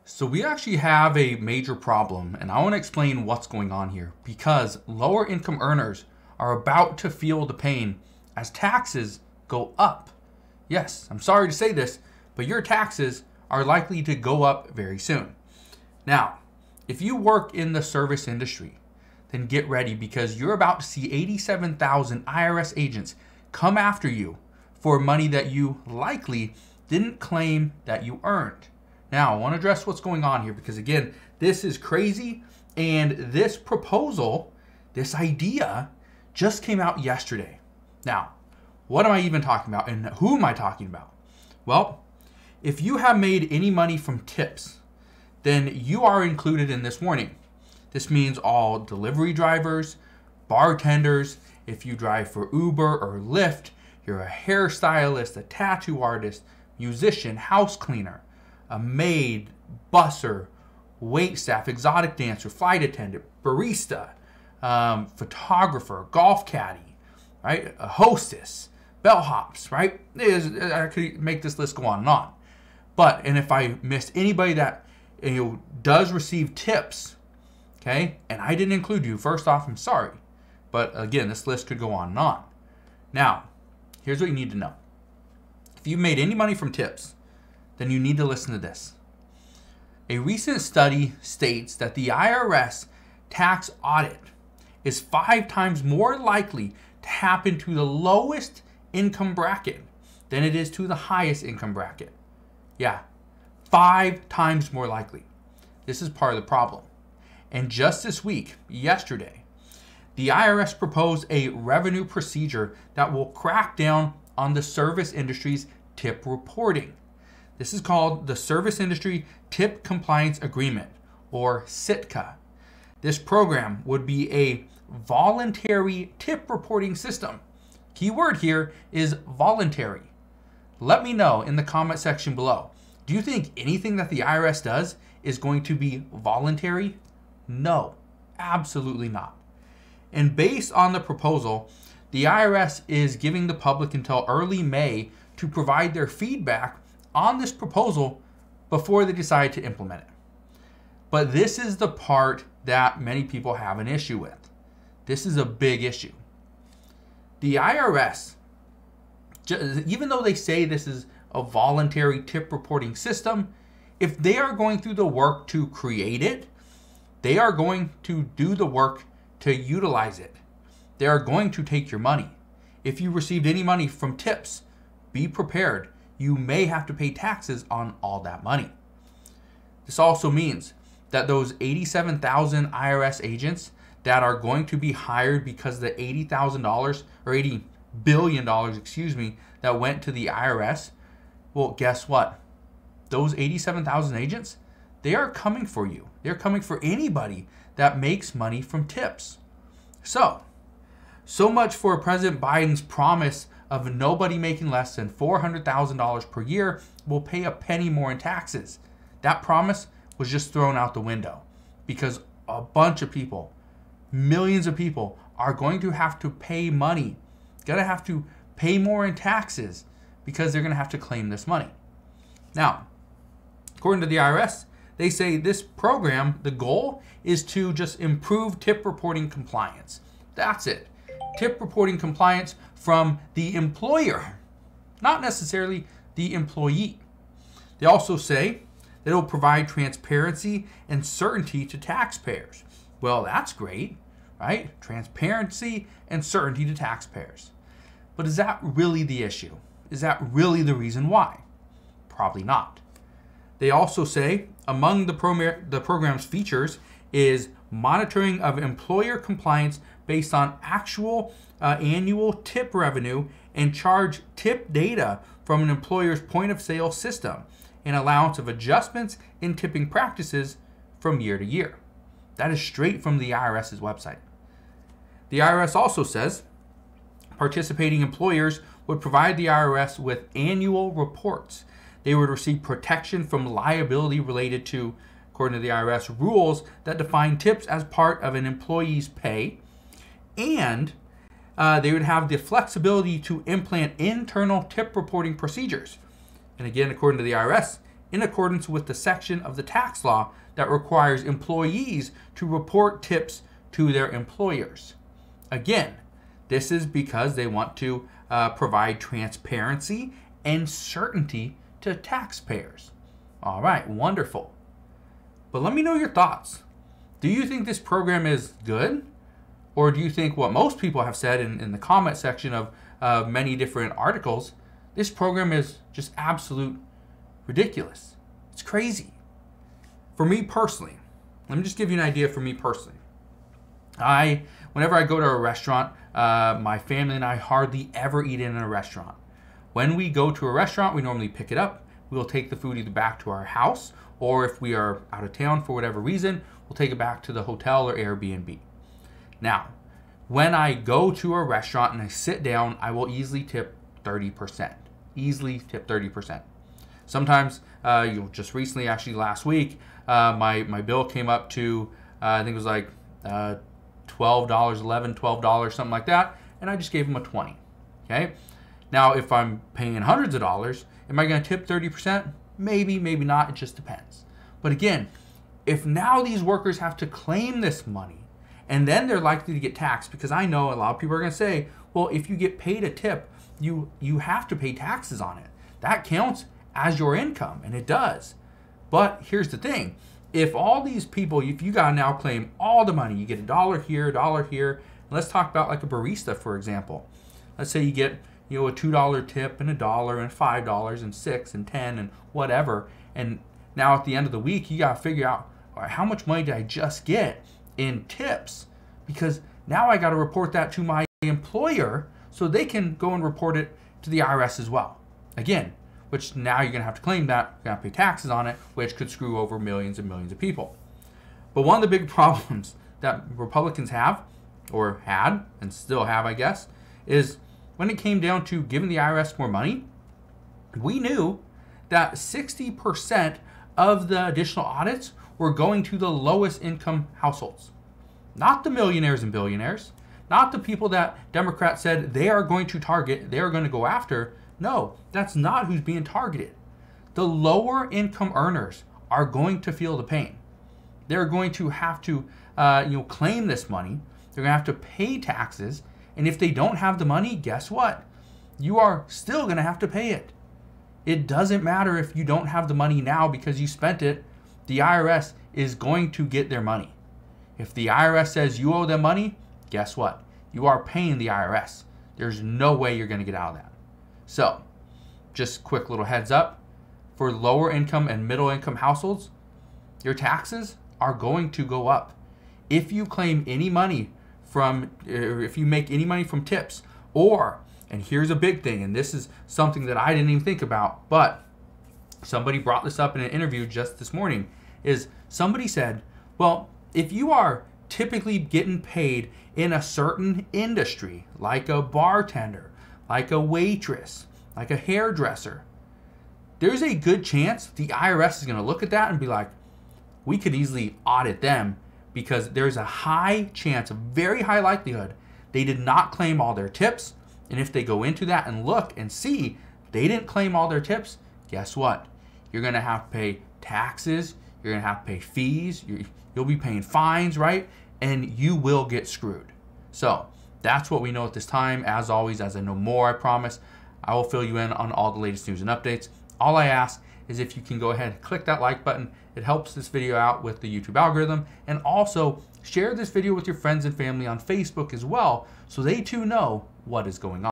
So we actually have a major problem, and I want to explain what's going on here, because lower income earners are about to feel the pain as taxes go up. Yes, I'm sorry to say this, but your taxes are likely to go up very soon. Now, if you work in the service industry, then get ready, because you're about to see 87,000 IRS agents come after you for money that you likely didn't claim that you earned. Now, I want to address what's going on here, because again, this is crazy, and this proposal, this idea, just came out yesterday. Now, what am I even talking about, and who am I talking about? Well, if you have made any money from tips, then you are included in this warning. This means all delivery drivers, bartenders, if you drive for Uber or Lyft, you're a hairstylist, a tattoo artist, musician, house cleaner, a maid, busser, wait staff, exotic dancer, flight attendant, barista, photographer, golf caddy, right? A hostess, bellhops, right? I could make this list go on and on. And if I missed anybody that does receive tips, okay, and I didn't include you, first off, I'm sorry. But again, this list could go on and on. Now, here's what you need to know. If you made any money from tips, then you need to listen to this. A recent study states that the IRS tax audit is 5 times more likely to happen to the lowest income bracket than it is to the highest income bracket. Yeah, 5 times more likely. This is part of the problem. And just this week, yesterday, the IRS proposed a revenue procedure that will crack down on the service industry's tip reporting. This is called the Service Industry Tip Compliance Agreement, or SITCA. This program would be a voluntary tip reporting system. Key word here is voluntary. Let me know in the comment section below. Do you think anything that the IRS does is going to be voluntary? No, absolutely not. And based on the proposal, the IRS is giving the public until early May to provide their feedback on this proposal before they decide to implement it. But this is the part that many people have an issue with. This is a big issue. The IRS, even though they say this is a voluntary tip reporting system, if they are going through the work to create it, they are going to do the work to utilize it. They are going to take your money. If you received any money from tips, be prepared. You may have to pay taxes on all that money. This also means that those 87,000 IRS agents that are going to be hired because the $80,000 or $80 billion, that went to the IRS, well, guess what? Those 87,000 agents, they are coming for you. They're coming for anybody that makes money from tips. So much for President Biden's promise of nobody making less than $400,000 per year will pay a penny more in taxes. That promise was just thrown out the window, because a bunch of people, millions of people, are going to have to pay money, going to have to pay more in taxes, because they're going to have to claim this money. Now, according to the IRS, they say this program, the goal is to just improve tip reporting compliance. That's it. Tip reporting compliance from the employer, not necessarily the employee. They also say that it will provide transparency and certainty to taxpayers. Well, that's great, right? Transparency and certainty to taxpayers. But is that really the issue? Is that really the reason why? Probably not. They also say among the program's features is monitoring of employer compliance based on actual annual tip revenue and charge tip data from an employer's point of sale system, and allowance of adjustments in tipping practices from year to year. That is straight from the IRS's website. The IRS also says participating employers would provide the IRS with annual reports. They would receive protection from liability related to, according to the IRS, rules that define tips as part of an employee's pay, and they would have the flexibility to implement internal tip reporting procedures. And again, according to the IRS, in accordance with the section of the tax law that requires employees to report tips to their employers. Again, this is because they want to provide transparency and certainty to taxpayers. All right, wonderful. But let me know your thoughts. Do you think this program is good? Or do you think what most people have said in the comment section of many different articles, this program is just absolute ridiculous? It's crazy. For me personally, let me just give you an idea for me personally. Whenever I go to a restaurant, my family and I hardly ever eat in a restaurant. When we go to a restaurant, we normally pick it up. We'll take the food either back to our house, or if we are out of town for whatever reason, we'll take it back to the hotel or Airbnb. Now, when I go to a restaurant and I sit down, I will easily tip 30%. Easily tip 30%. Sometimes, just recently, actually last week, my bill came up to, I think it was like $12, $12, something like that, and I just gave them a 20. Okay? Now, if I'm paying hundreds of dollars, am I going to tip 30%? Maybe, maybe not. It just depends. But again, if now these workers have to claim this money, and then they're likely to get taxed, because I know a lot of people are going to say, well, if you get paid a tip, you have to pay taxes on it. That counts as your income, and it does. But here's the thing. If all these people, if you got to now claim all the money, you get $1 here, $1 here. Let's talk about like a barista, for example. Let's say you get a $2 tip and $1 and $5 and $6 and $10 and whatever. And now at the end of the week, you got to figure out, all right, how much money did I just get in tips? Because now I got to report that to my employer so they can go and report it to the IRS as well. Again, which now you're going to have to claim that, you're going to have to pay taxes on it, which could screw over millions and millions of people. But one of the big problems that Republicans have, or had, and still have, I guess, is when it came down to giving the IRS more money, we knew that 60% of the additional audits were going to the lowest income households. Not the millionaires and billionaires, not the people that Democrats said they are going to target, they are going to go after. No, that's not who's being targeted. The lower income earners are going to feel the pain. They're going to have to claim this money. They're going to have to pay taxes. And if they don't have the money, guess what? You are still going to have to pay it. It doesn't matter if you don't have the money now because you spent it. The IRS is going to get their money. If the IRS says you owe them money, guess what? You are paying the IRS. There's no way you're going to get out of that. So, just quick little heads up. For lower income and middle income households, your taxes are going to go up. If you claim any money if you make any money from tips, or, and here's a big thing, and this is something that I didn't even think about, but somebody brought this up in an interview just this morning, is somebody said, well, if you are typically getting paid in a certain industry, like a bartender, like a waitress, like a hairdresser, there's a good chance the IRS is going to look at that and be like, we could easily audit them because there's a high chance, a very high likelihood, they did not claim all their tips. And if they go into that and look and see they didn't claim all their tips, guess what? You're going to have to pay taxes. You're going to have to pay fees. You'll be paying fines, right? And you will get screwed. So that's what we know at this time. As always, as I know more, I promise, I will fill you in on all the latest news and updates. All I ask is if you can go ahead and click that like button. It helps this video out with the YouTube algorithm. And also share this video with your friends and family on Facebook as well, so they too know what is going on.